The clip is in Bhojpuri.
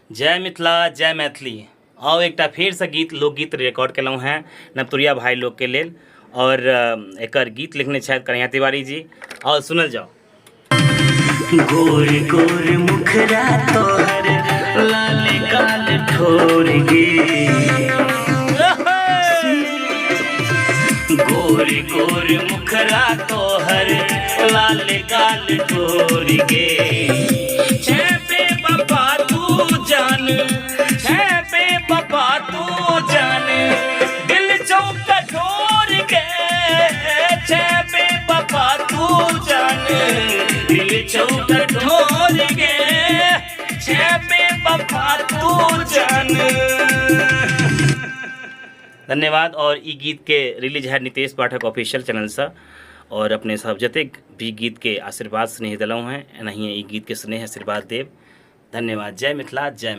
जय मिथिला जय मैथिली। आओ एकटा फिर से गीत लोकगीत रिकॉर्ड केलहुँ हैं नवतुरिया भाई लोग के लेल और एकर गीत लिखने छथि कन्हैया तिवारी जी। और सुनल जाओ। गोर गोर मुखरा तोहर लाल काल ठोर गे, गोर गोर मुखरा तोहर लाल काल ठोर गे, छे बाबा तू जान, छे बाबा तू जान, दिल चौक ठोर गे, छे बाबा तू जान, दिल चौक ठोर गे, छे बाबा तू जान। धन्यवाद। और ई गीत के रिलीज है नितेश पाठक ऑफिशियल चैनल से और अपने सब जतेक भी गीत के आशीर्वाद स्नेह दिलहुँ हैं एनाहिए ई गीत के स्नेह आशीर्वाद देव। धन्यवाद। जय मिथिला जय